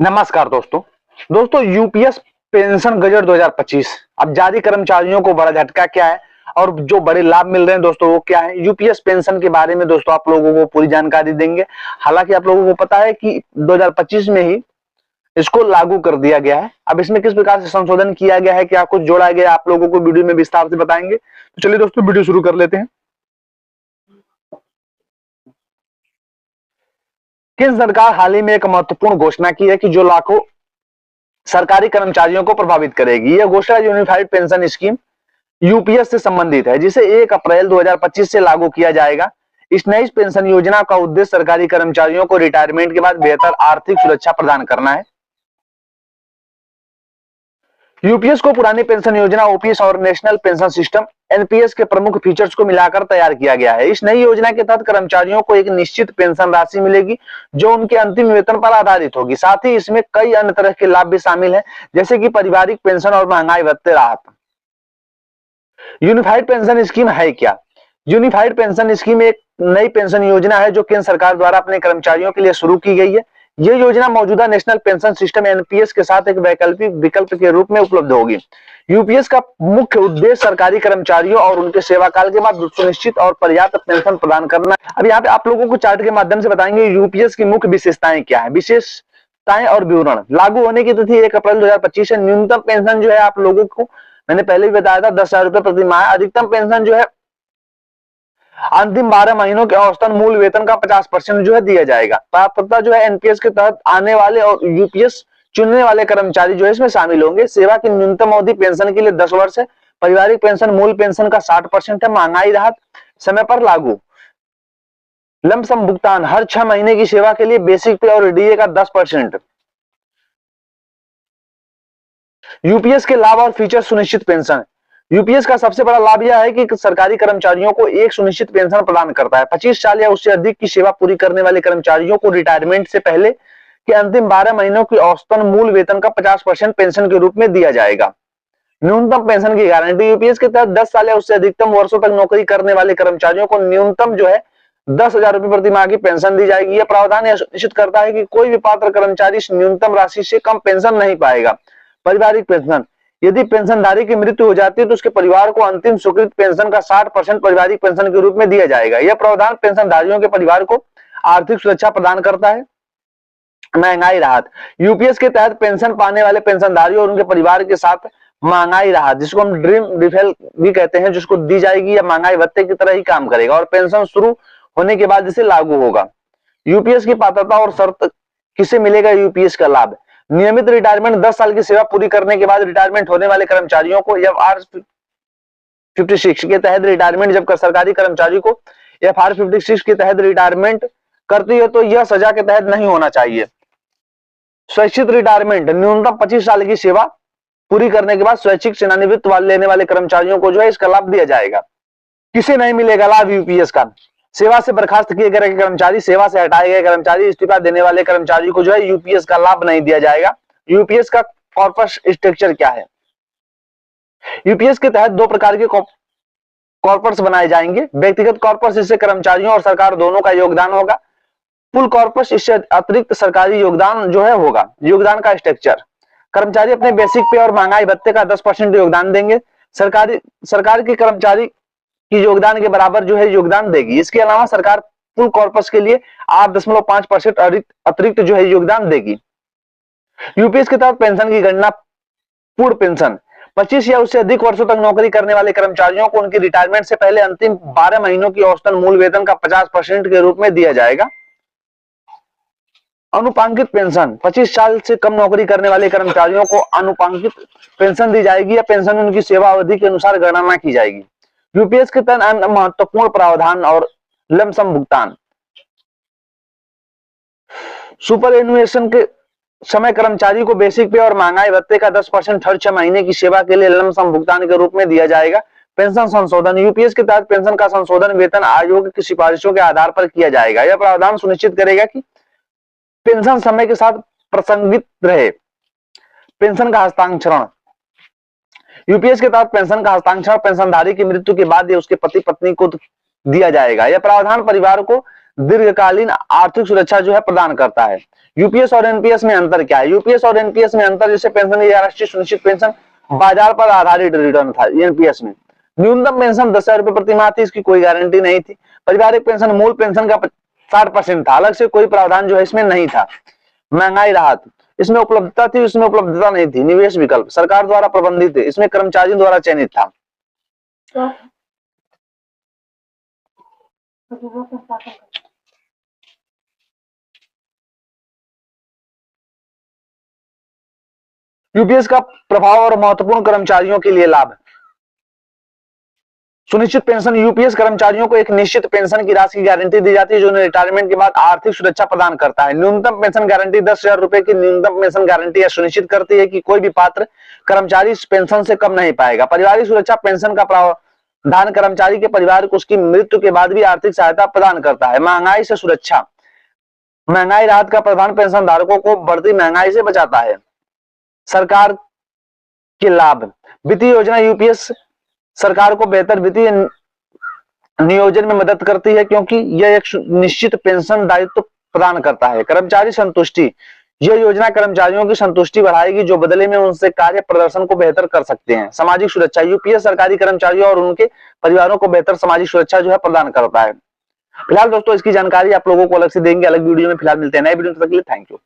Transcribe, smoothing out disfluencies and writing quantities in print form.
नमस्कार दोस्तों UPS pension gazette 2025 अब जारी कर्मचारियों को बड़ा झटका क्या है और जो बड़े लाभ मिल रहे हैं दोस्तों वो क्या है। यूपीएस पेंशन के बारे में दोस्तों आप लोगों को पूरी जानकारी देंगे। हालांकि आप लोगों को पता है कि 2025 में ही इसको लागू कर दिया गया है। अब इसमें किस प्रकार से संशोधन किया गया है, क्या कुछ जोड़ा गया है, आप लोगों को वीडियो में विस्तार से बताएंगे। तो चलिए दोस्तों वीडियो शुरू कर लेते हैं। केंद्र सरकार हाल ही में एक महत्वपूर्ण घोषणा की है कि जो लाखों सरकारी कर्मचारियों को प्रभावित करेगी। यह घोषणा यूनिफाइड पेंशन स्कीम यूपीएस से संबंधित है, जिसे 1 अप्रैल 2025 से लागू किया जाएगा। इस नई पेंशन योजना का उद्देश्य सरकारी कर्मचारियों को रिटायरमेंट के बाद बेहतर आर्थिक सुरक्षा प्रदान करना है। यूपीएस को पुरानी पेंशन योजना ओपीएस और नेशनल पेंशन सिस्टम एनपीएस के प्रमुख फीचर्स को मिलाकर तैयार किया गया है। इस नई योजना के तहत कर्मचारियों को एक निश्चित पेंशन राशि मिलेगी जो उनके अंतिम वेतन पर आधारित होगी। साथ ही इसमें कई अन्य तरह के लाभ भी शामिल हैं, जैसे कि पारिवारिक पेंशन और महंगाई भत्ते राहत। यूनिफाइड पेंशन स्कीम है क्या? यूनिफाइड पेंशन स्कीम एक नई पेंशन योजना है जो केंद्र सरकार द्वारा अपने कर्मचारियों के लिए शुरू की गई है। यह योजना मौजूदा नेशनल पेंशन सिस्टम एनपीएस के साथ एक वैकल्पिक विकल्प के रूप में उपलब्ध होगी। यूपीएस का मुख्य उद्देश्य सरकारी कर्मचारियों और उनके सेवा काल के बाद सुनिश्चित और पर्याप्त पेंशन प्रदान करना है। अब यहाँ पे आप लोगों को चार्ट के माध्यम से बताएंगे यूपीएस की मुख्य विशेषताएं क्या है। विशेषताएं और विवरण। लागू होने की तिथि 1 अप्रैल 2025 है। न्यूनतम पेंशन जो है आप लोगों को मैंने पहले भी बताया था 10,000 रुपए प्रति माह। अधिकतम पेंशन जो है अंतिम 12 महीनों के औसतन मूल वेतन का 50% जो है दिया जाएगा। पात्रता जो है एनपीएस के तहत आने वाले और यूपीएस चुनने वाले कर्मचारी जो है इसमें शामिल होंगे। सेवा की न्यूनतम अवधि पेंशन के लिए 10 वर्ष है। पारिवारिक पेंशन मूल पेंशन का 60% है। महंगाई राहत समय पर लागू। लमसम भुगतान हर 6 महीने की सेवा के लिए बेसिक पे और डीए का 10%। यूपीएस के लाभ और फीचर। सुनिश्चित पेंशन। यूपीएस का सबसे बड़ा लाभ यह है कि सरकारी कर्मचारियों को एक सुनिश्चित पेंशन प्रदान करता है। 25 साल या उससे अधिक की सेवा पूरी करने वाले कर्मचारियों को रिटायरमेंट से पहले के अंतिम 12 महीनों की औसतन मूल वेतन का 50% पेंशन के रूप में दिया जाएगा। न्यूनतम पेंशन की गारंटी। यूपीएस के तहत 10 साल या उससे अधिकतम वर्षों तक नौकरी करने वाले कर्मचारियों को न्यूनतम जो है 10,000 रुपए प्रति माह की पेंशन दी जाएगी। यह प्रावधान यह सुनिश्चित करता है कि कोई भी पात्र कर्मचारी इस न्यूनतम राशि से कम पेंशन नहीं पाएगा। पारिवारिक पेंशन। यदि पेंशनधारी की मृत्यु हो जाती है तो उसके परिवार को अंतिम स्वीकृत पेंशन का 60% पारिवारिक पेंशन के रूप में दिया जाएगा। यह प्रावधान पेंशनधारियों के परिवार को आर्थिक सुरक्षा प्रदान करता है। महंगाई राहत। यूपीएस के तहत पेंशन पाने वाले पेंशनधारियों और उनके परिवार के साथ महंगाई राहत, जिसको हम ड्रीम डिफेल भी कहते हैं, जिसको दी जाएगी या महंगाई भत्ते की तरह ही काम करेगा और पेंशन शुरू होने के बाद इसे लागू होगा। यूपीएस की पात्रता और शर्त। किसे मिलेगा यूपीएस का लाभ? नियमित रिटायरमेंट। 10 साल की सेवा पूरी करने के बाद रिटायरमेंट होने वाले कर्मचारियों को एफआर 56 के तहत रिटायरमेंट, जब सरकारी कर्मचारी को एफआर 56 के तहत रिटायरमेंट करती है तो यह सजा के तहत नहीं होना चाहिए। स्वैच्छिक रिटायरमेंट। न्यूनतम 25 साल की सेवा पूरी करने के बाद स्वैच्छिक सेवानिवृत्ति लेने वाले कर्मचारियों को जो है इसका लाभ दिया जाएगा। किसे नहीं मिलेगा लाभ यूपीएस का? सेवा से बर्खास्त किए गए कर्मचारी, सेवा से हटाए गए कर्मचारी, इस्तीफा देने वाले कर्मचारी को जो है यूपीएस का लाभ नहीं दिया जाएगा। यूपीएस का कॉर्पस स्ट्रक्चर क्या है? यूपीएस के तहत 2 प्रकार के कॉर्पस बनाए जाएंगे। व्यक्तिगत कॉर्पस, इससे कर्मचारियों और सरकार दोनों का योगदान होगा। पुल कॉर्पस, इससे अतिरिक्त सरकारी योगदान जो है होगा। योगदान का स्ट्रक्चर। कर्मचारी अपने बेसिक पे और महंगाई भत्ते का 10% योगदान देंगे। सरकार के कर्मचारी की योगदान के बराबर जो है योगदान देगी। इसके अलावा सरकार फुल कॉर्पस के लिए 8.5% अतिरिक्त जो है योगदान देगी। यूपीएस के तहत पेंशन की गणना। पूर्ण पेंशन। 25 या उससे अधिक वर्षों तक नौकरी करने वाले कर्मचारियों को उनकी रिटायरमेंट से पहले अंतिम 12 महीनों की औसतन मूल वेतन का 50% के रूप में दिया जाएगा। अनुपांकित पेंशन। 25 साल से कम नौकरी करने वाले कर्मचारियों को अनुपांकित पेंशन दी जाएगी या पेंशन उनकी सेवा अवधि के अनुसार गणना की जाएगी। यूपीएस के तहत अन्य महत्वपूर्ण प्रावधान और लमसम भुगतान। सुपर एनुएशन के समय कर्मचारी को बेसिक पे और महंगाई भत्ते का 10% हर 6 महीने की सेवा के लिए लमसम भुगतान के रूप में दिया जाएगा। पेंशन संशोधन। यूपीएस के तहत पेंशन का संशोधन वेतन आयोग की सिफारिशों के आधार पर किया जाएगा। यह प्रावधान सुनिश्चित करेगा कि पेंशन समय के साथ प्रसंगित रहे। पेंशन का हस्तांतरण। यूपीएस के तहत पेंशन का हस्तांतरण पेंशनधारी की मृत्यु के बाद उसके पति पत्नी को दिया जाएगा। यह प्रावधान परिवार को दीर्घकालीन आर्थिक सुरक्षा जो है प्रदान करता है। यूपीएस और एनपीएस में अंतर क्या है? यूपीएस और एनपीएस में अंतर जैसे पेंशन या राष्ट्रीय सुनिश्चित पेंशन बाजार पर आधारित रिटर्न था। एनपीएस में न्यूनतम पेंशन 10,000 रुपए प्रति माह थी, इसकी कोई गारंटी नहीं थी। पारिवारिक पेंशन मूल पेंशन का 60% था, अलग से कोई प्रावधान जो है इसमें नहीं था। महंगाई राहत इसमें उपलब्धता थी, इसमें उपलब्धता नहीं थी। निवेश विकल्प सरकार द्वारा प्रबंधित है, इसमें कर्मचारियों द्वारा चयनित था। यूपीएस का प्रभाव और महत्वपूर्ण कर्मचारियों के लिए लाभ। सुनिश्चित पेंशन यूपीएस कर्मचारियों को एक निश्चित पेंशन की राशि की गारंटी दी जाती है जो उन्हें रिटायरमेंट के बाद आर्थिक सुरक्षा प्रदान करता है। न्यूनतम पेंशन गारंटी 10,000 रुपए की न्यूनतम पेंशन गारंटी यह सुनिश्चित करती है कि कोई भी पात्र कर्मचारी इस पेंशन से कम नहीं पाएगा। पारिवारिक सुरक्षा पेंशन का प्रावधान कर्मचारी के परिवार को उसकी मृत्यु के बाद भी आर्थिक सहायता प्रदान करता है। महंगाई से सुरक्षा, महंगाई राहत का प्रावधान पेंशन धारकों को बढ़ती महंगाई से बचाता है। सरकार के लाभ, वित्तीय योजना यूपीएस सरकार को बेहतर वित्तीय नियोजन में मदद करती है क्योंकि यह एक निश्चित पेंशन दायित्व प्रदान करता है। कर्मचारी संतुष्टि, यह योजना कर्मचारियों की संतुष्टि बढ़ाएगी जो बदले में उनसे कार्य प्रदर्शन को बेहतर कर सकते हैं। सामाजिक सुरक्षा, यूपीएस सरकारी कर्मचारियों और उनके परिवारों को बेहतर सामाजिक सुरक्षा जो है प्रदान करता है। फिलहाल दोस्तों इसकी जानकारी आप लोगों को अलग से देंगे, अलग वीडियो में। फिलहाल मिलते हैं नए वीडियो में, तब तक के लिए थैंक यू।